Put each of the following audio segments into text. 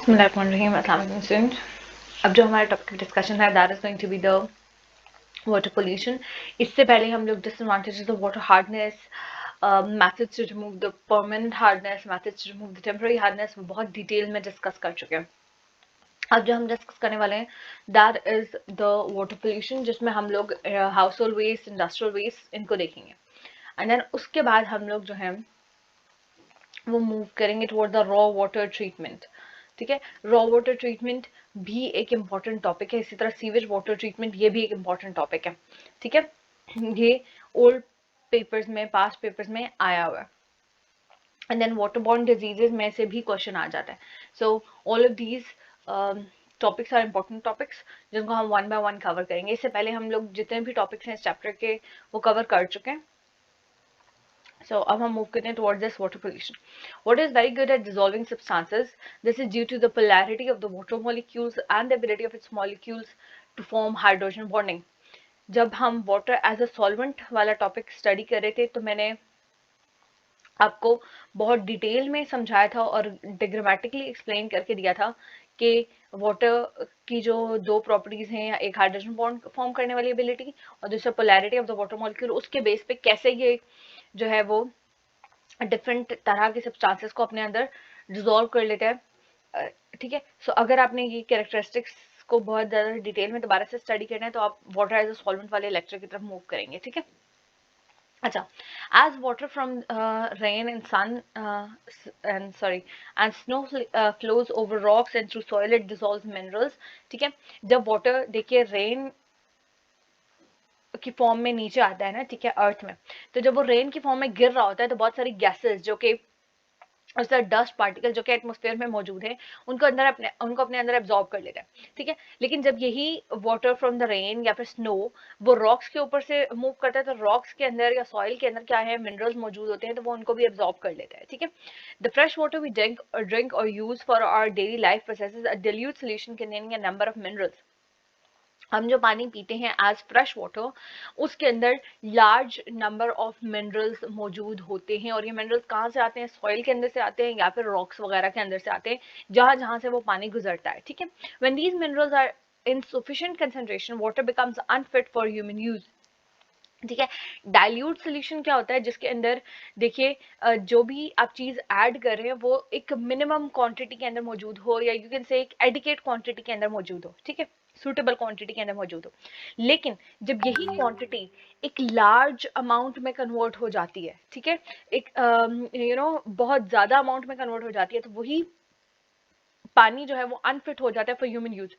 Students. अब जो हमारा टॉपिक डिस्कशन है that is going to be the water pollution. इससे पहले हम लोग disadvantages of water hardness, methods to remove the permanent hardness, methods to remove the temporary hardness वो बहुत डिटेल में डिस्कस कर चुके हैं. अब जो हम डिस्कस करने वाले हैं that is the water pollution, जिसमें हम लोग household waste, industrial waste इनको देखेंगे. एंड देन उसके बाद हम लोग जो है वो मूव करेंगे toward the raw water treatment. ठीक है, रॉ वाटर ट्रीटमेंट भी एक इम्पॉर्टेंट टॉपिक है. इसी तरह सीवेज वाटर ट्रीटमेंट ये भी एक इम्पॉर्टेंट टॉपिक है. ठीक है, ये ओल्ड पेपर्स में, पास्ट पेपर्स में आया हुआ है. And then water borne diseases में से भी क्वेश्चन आ जाता है. So all of these topics are important topics जिनको हम वन बाय वन कवर करेंगे. इससे पहले हम लोग जितने भी टॉपिक्स हैं इस चैप्टर के वो कवर कर चुके हैं. So अब हम move करते हैं towards this water pollution. Water is very good at dissolving substances. This is due to the polarity of the water molecules and the ability of its molecules to form hydrogen bonding. जब हम water as a solvent वाला topic study कर रहे थे तो मैंने आपको बहुत डिटेल में समझाया था और डिग्रामेटिकली एक्सप्लेन करके दिया था कि वाटर की जो दो प्रॉपर्टीज हैं, एक हाइड्रोजन बॉन्ड फॉर्म करने वाली एबिलिटी और दूसरा polarity of the water molecule, उसके बेस पे कैसे ये जो है वो डिफरेंट तरह के सब्सटेंसेस को अपने अंदर डिसॉल्व कर लेता है. ठीक है, सो अगर आपने ये कैरेक्टरिस्टिक्स को बहुत ज़्यादा डिटेल में दोबारा से स्टडी करना है तो आप वाटर एज अ सॉल्वेंट वाले लेक्चर की तरफ मूव करेंगे. ठीक है, अच्छा. As water from rain and sun and snow flows over rocks and through soil, it dissolves minerals. ठीक है, जब वाटर देखिए रेन की फॉर्म में नीचे आता है ना, ठीक है, अर्थ में, तो जब वो रेन की फॉर्म में गिर रहा होता है तो बहुत सारी गैसेस जो कि उस डस्ट पार्टिकल जो कि एटमॉस्फेयर में मौजूद है उनको अपने अंदर एब्जॉर्ब कर लेता है. ठीक है, लेकिन जब यही वाटर फ्रॉम द रेन या फिर स्नो वो रॉक्स के ऊपर से मूव करता है तो रॉक्स के अंदर या सॉइल के अंदर क्या है, मिनरल्स मौजूद होते हैं, तो वो उनको भी एब्जॉर्ब कर लेता है. ठीक है, the fresh water we drink और use for our daily life processes a dilute solution containing a number of minerals. हम जो पानी पीते हैं एज फ्रेश वाटर उसके अंदर लार्ज नंबर ऑफ मिनरल्स मौजूद होते हैं. और ये मिनरल्स कहाँ से आते हैं, सॉइल के अंदर से आते हैं या फिर रॉक्स वगैरह के अंदर से आते हैं, जहाँ जहाँ से वो पानी गुजरता है. ठीक है, when these minerals are in sufficient concentration water becomes unfit for human use. ठीक है, डाइल्यूट सोल्यूशन क्या होता है, जिसके अंदर देखिए जो भी आप चीज ऐड कर रहे हैं वो एक मिनिमम क्वांटिटी के अंदर मौजूद हो, या यू कैन से एक एडिकेट क्वांटिटी के अंदर मौजूद हो. ठीक है, सुटेबल क्वांटिटी के अंदर मौजूद हो. लेकिन जब यही क्वांटिटी एक लार्ज अमाउंट में कन्वर्ट हो जाती है, ठीक है, एक बहुत ज्यादा अमाउंट में कन्वर्ट हो जाती है, तो वही पानी जो है वो अनफिट हो जाता है for human use.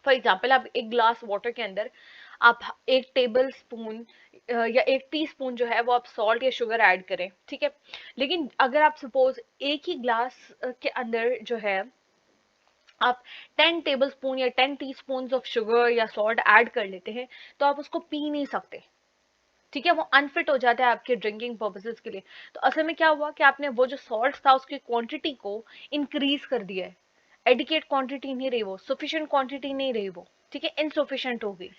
For example, आप एक ग्लास वाटर के अंदर आप एक टेबल स्पून या एक टीस्पून जो है वो आप सॉल्ट या शुगर ऐड करें. ठीक है, लेकिन अगर आप सपोज एक ही ग्लास के अंदर जो है आप 10 टेबल स्पून या 10 टीस्पून ऑफ शुगर या सॉल्ट ऐड कर लेते हैं तो आप उसको पी नहीं सकते. ठीक है, वो अनफिट हो जाता है आपके ड्रिंकिंग पर्पसेस के लिए. तो असल में क्या हुआ कि आपने वो जो सॉल्ट था उसकी क्वांटिटी को इंक्रीज कर दिया है. एडिकेट क्वांटिटी नहीं रही वो, सफिशिएंट क्वांटिटी नहीं रही वो. ठीक है, इनसफिशिएंट हो गई.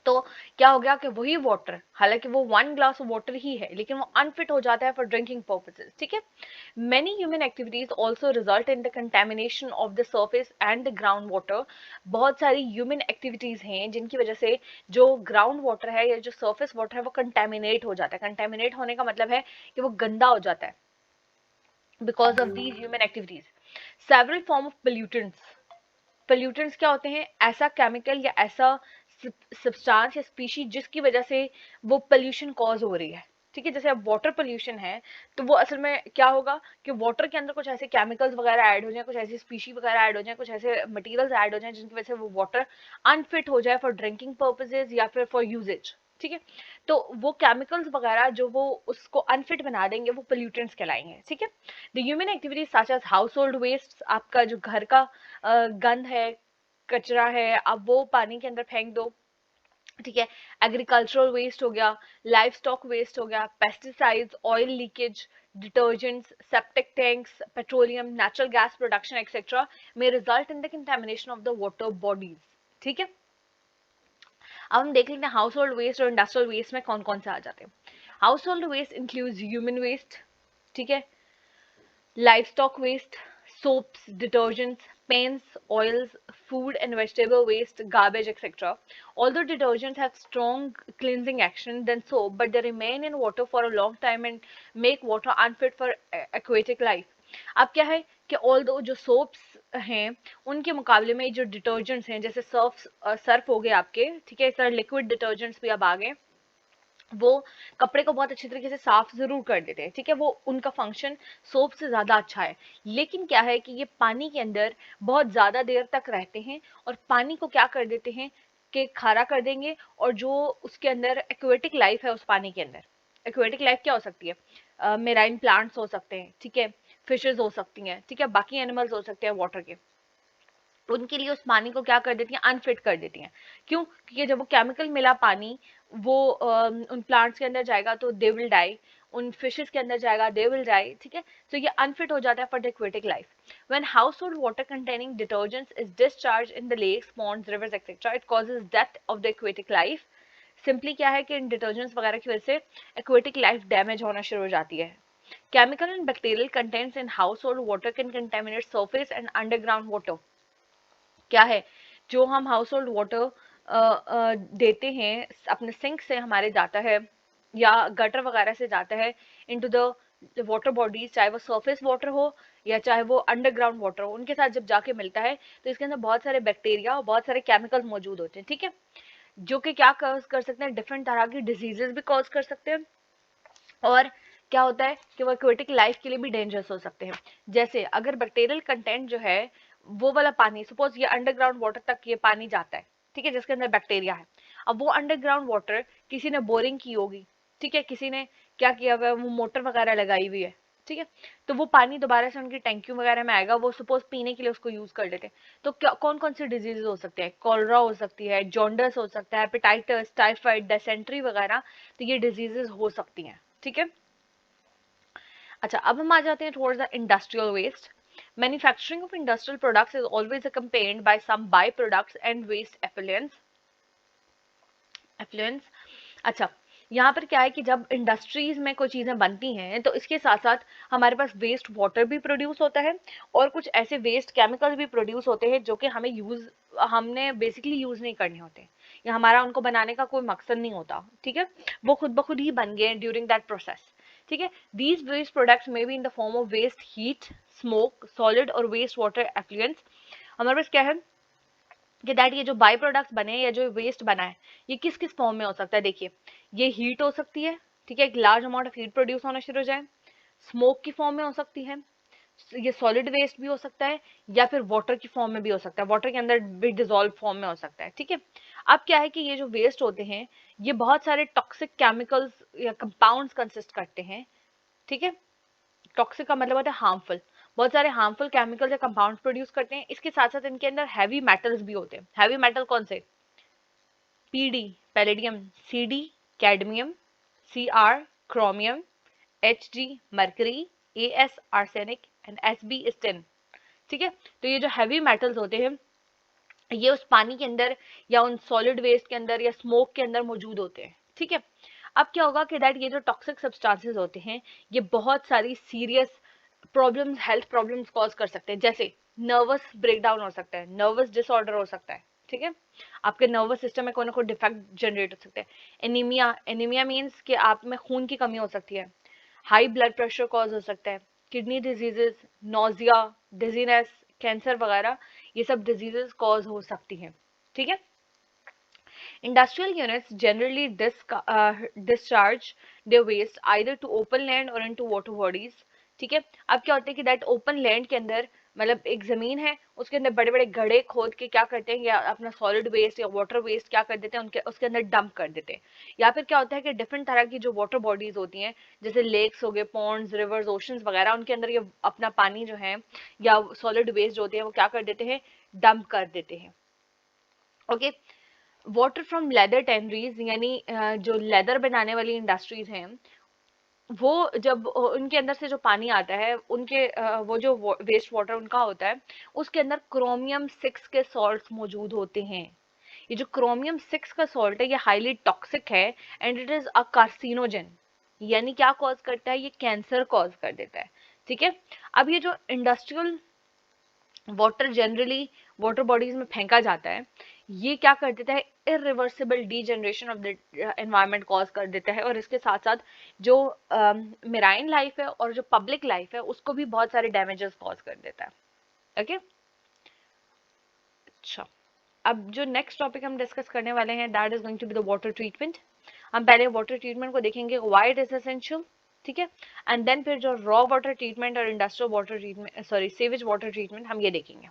तो क्या हो गया कि वही वाटर, हालांकि वो वन ग्लास वाटर ही है, लेकिन वो अनफिट हो जाता है फॉर ड्रिंकिंग पर्पसेस. ठीक है, many human activities also result in the contamination of the surface and the ground water. बहुत सारी ह्यूमन एक्टिविटीज हैं जिनकी वजह से जो ग्राउंड वाटर है या जो सर्फेस वाटर है वो कंटेमिनेट हो जाता है. कंटेमिनेट होने का मतलब है कि वो गंदा हो जाता है because of these human activities. Several form of pollutants. Pollutants क्या होते हैं, ऐसा केमिकल या ऐसा सब्सटेंस या स्पीशी जिसकी वजह से वो पोल्यूशन कॉज हो रही है. ठीक है, जैसे अब वाटर पोल्यूशन है तो वो असल में क्या होगा कि वाटर के अंदर कुछ ऐसे केमिकल्स वगैरह ऐड हो जाए, कुछ ऐसी स्पीशी वगैरह ऐड हो जाए, कुछ ऐसे मटेरियल्स ऐड हो जाए जिनकी वजह से वो वाटर अनफिट हो जाए फॉर ड्रिंकिंग पर्पसेज या फिर फॉर यूजेज. ठीक है, तो वो केमिकल्स वगैरह जो वो उसको अनफिट बना देंगे वो पोल्यूटेंट्स कहलाएंगे. ठीक है, the human activities such as household waste, आपका जो घर का गंद है, कचरा है, आप वो पानी के अंदर फेंक दो. ठीक है, एग्रीकल्चरल वेस्ट हो गया, लाइफ स्टॉक वेस्ट हो गया, pesticides, oil leakage, detergents, septic tanks, petroleum, natural gas production etcetera may result in the contamination of the water bodies. ठीक है, अब हम देख लेते हैं हाउस होल्ड वेस्ट और इंडस्ट्रियल वेस्ट में कौन कौन से आ जाते हैं. Household waste includes human waste. ठीक है, livestock waste, soaps, detergents, paints, oils, food and vegetable waste, garbage, etc. Although detergents have strong cleansing action than soap, but they remain in water for a long time and make water unfit for aquatic life. अब क्या है कि although जो soaps हैं उनके मुकाबले में जो डिटर्जेंट्स हैं जैसे सर्फ हो गए आपके, ठीक है, इस तरह लिक्विड डिटर्जेंट्स भी अब आ गए, वो कपड़े को बहुत अच्छी तरीके से साफ जरूर कर देते हैं, ठीक है, वो उनका फंक्शन सोप से ज्यादा अच्छा है। लेकिन क्या है कि ये पानी के अंदर बहुत ज्यादा देर तक रहते हैं और पानी को क्या कर देते हैं कि खारा कर देंगे, और जो उसके अंदर एक्वेटिक लाइफ है उस पानी के अंदर, एक्वेटिक लाइफ क्या हो सकती है, मेराइन प्लांट्स हो सकते हैं, ठीक है, फिशेज हो सकती हैं, ठीक है, बाकी एनिमल्स हो सकते हैं वाटर के, उनके लिए उस पानी को क्या कर देती हैं, अनफिट कर देती हैं। क्यों? क्योंकि जब वो केमिकल मिला पानी वो उन प्लांट्स के अंदर जाएगा तो दे विल डाई, उन फिशेस के अंदर जाएगा दे विल डाई, ठीक है, तो ये अनफिट हो जाता है for the aquatic life. When household water containing detergents is discharge in the lakes, ponds, rivers etcetera, it causes death of the aquatic life. Simply क्या है कि इन डिटर्जेंट्स वगैरह की वजह से एक्वेटिक लाइफ डैमेज होना शुरू हो जाती है। Chemical and bacterial contents in household water can contaminate surface and underground water. क्या है, जो हम हाउस होल्ड वाटर देते हैं अपने सिंक से हमारे जाता है या गटर वगैरह से जाता है इनटू द वाटर बॉडीज, चाहे वो सरफेस वाटर हो या चाहे वो अंडरग्राउंड वाटर हो, उनके साथ जब जाके मिलता है तो इसके अंदर बहुत सारे बैक्टीरिया और बहुत सारे केमिकल्स मौजूद होते हैं, ठीक है, जो कि क्या कॉज कर सकते हैं, डिफरेंट तरह की डिजीजेस भी कॉज कर सकते हैं, और क्या होता है कि वो एक्वेटिक लाइफ के लिए भी डेंजरस हो सकते हैं। जैसे अगर बैक्टीरियल कंटेंट जो है वो वाला पानी, सपोज ये अंडरग्राउंड वाटर तक ये पानी जाता है, ठीक है, जिसके अंदर बैक्टीरिया है, अब वो अंडरग्राउंड वाटर किसी ने बोरिंग की होगी, ठीक है, किसी ने क्या किया हुआ है, वो मोटर वगैरह लगाई हुई है, ठीक है, तो वो पानी दोबारा से उनकी टैंकियों वगैरह में आएगा, वो सपोज पीने के लिए उसको यूज कर लेते हैं, तो क्या कौन कौन सी डिजीजेज हो सकते हैं, कॉलरा हो सकती है, जॉन्डस हो सकता है, हेपेटाइटिस, टाइफाइड, डिसेंट्री वगैरह, तो ये डिजीजेज हो सकती हैं, ठीक है। अच्छा, अब हम आ जाते हैं towards the industrial waste. Manufacturing of industrial products is always accompanied by some byproducts and waste effluents. अच्छा, यहाँ पर क्या है कि जब इंडस्ट्रीज में कोई चीजें बनती हैं तो इसके साथ साथ हमारे पास वेस्ट वाटर भी प्रोड्यूस होता है और कुछ ऐसे वेस्ट केमिकल्स भी प्रोड्यूस होते हैं जो कि हमने बेसिकली यूज नहीं करने होते या हमारा उनको बनाने का कोई मकसद नहीं होता, ठीक है, वो खुद ब खुद ही बन गए ड्यूरिंग दैट प्रोसेस, ठीक है। These waste products may be in the form of waste heat, smoke, solid और वेस्ट वाटर एफ्लुएंट्स। हमारे पास क्या है कि दैट ये जो बाई प्रोडक्ट्स बने या जो वेस्ट बना है ये किस किस फॉर्म में हो सकता है, देखिए, ये हीट हो सकती है, ठीक है, एक large amount of heat produce होना शुरू हो जाए, स्मोक की फॉर्म में हो सकती है, ये सॉलिड वेस्ट भी हो सकता है, या फिर वाटर की फॉर्म में भी हो सकता है, वाटर के अंदर भी डिजोल्व फॉर्म में हो सकता है, ठीक है। अब क्या है कि ये जो वेस्ट होते हैं ये बहुत सारे टॉक्सिक केमिकल्स या कंपाउंड्स कंसिस्ट करते हैं, ठीक है, टॉक्सिक का मतलब होता है हार्मफुल, बहुत सारे हार्मफुल केमिकल्स या कंपाउंड्स प्रोड्यूस करते हैं, इसके साथ साथ इनके अंदर हैवी मेटल्स भी होते हैं। हैवी मेटल कौन से, PD palladium, CD cadmium, CR chromium, HG mercury, AS arsenic and SB स्टिन, ठीक है, तो ये जो हैवी मेटल्स होते हैं ये उस पानी के अंदर या उन सॉलिड वेस्ट के अंदर या स्मोक के अंदर मौजूद होते हैं, ठीक है। अब क्या होगा कि दैट ये जो टॉक्सिक सब्सटेंसेस होते हैं ये बहुत सारी serious problems, health problems cause कर सकते हैं, जैसे नर्वस ब्रेकडाउन हो सकता है, नर्वस डिसऑर्डर हो सकता है, ठीक है, आपके नर्वस सिस्टम में कोई ना कोई डिफेक्ट जनरेट हो सकते हैं, एनीमिया, एनीमिया मीन्स कि आप में खून की कमी हो सकती है, हाई ब्लड प्रेशर कॉज हो सकता है, kidney diseases, nausea, dizziness, cancer वगैरह, ये सब डिजीजेस कॉज हो सकती हैं, ठीक है। Industrial units generally discharge their waste either to open land or into water bodies, ठीक है। अब क्या होता है कि दैट ओपन लैंड के अंदर मतलब एक जमीन है उसके अंदर बड़े बड़े गड्ढे खोद के क्या करते हैं या अपना सॉलिड वेस्ट या वाटर वेस्ट क्या कर देते हैं उनके उसके अंदर डंप कर देते हैं, या फिर क्या होता है कि डिफरेंट तरह की जो वाटर बॉडीज होती हैं जैसे लेक्स हो गए, पॉन्ड्स, रिवर्स, ओशंस वगैरह, उनके अंदर ये अपना पानी जो है या सॉलिड वेस्ट जो होते हैं वो क्या कर देते हैं, डंप कर देते हैं, okay. Water from leather tanneries यानी जो लेदर बनाने वाली इंडस्ट्रीज हैं वो जब उनके अंदर से जो पानी आता है उनके वो जो वेस्ट वाटर उनका होता है उसके अंदर क्रोमियम 6 के सॉल्ट्स मौजूद होते हैं। ये जो क्रोमियम 6 का सॉल्ट है ये हाईली टॉक्सिक है and it is a carcinogen, यानी क्या कॉज करता है, ये कैंसर कॉज कर देता है, ठीक है। अब ये जो industrial water generally water bodies में फेंका जाता है, ये क्या कर देता है, irreversible degeneration of the environment cause कर देता है, और इसके साथ साथ जो मेराइन लाइफ है और जो पब्लिक लाइफ है उसको भी बहुत सारे डैमेजेस कॉज कर देता है। ओके अच्छा, अब जो नेक्स्ट टॉपिक हम डिस्कस करने वाले हैं that is going to be the water treatment. हम पहले वाटर ट्रीटमेंट को देखेंगे, व्हाई इट इज एसेंशियल, ठीक है, एंड देन फिर जो रॉ वाटर ट्रीटमेंट और industrial water treatment, sorry sewage water treatment, हम ये देखेंगे।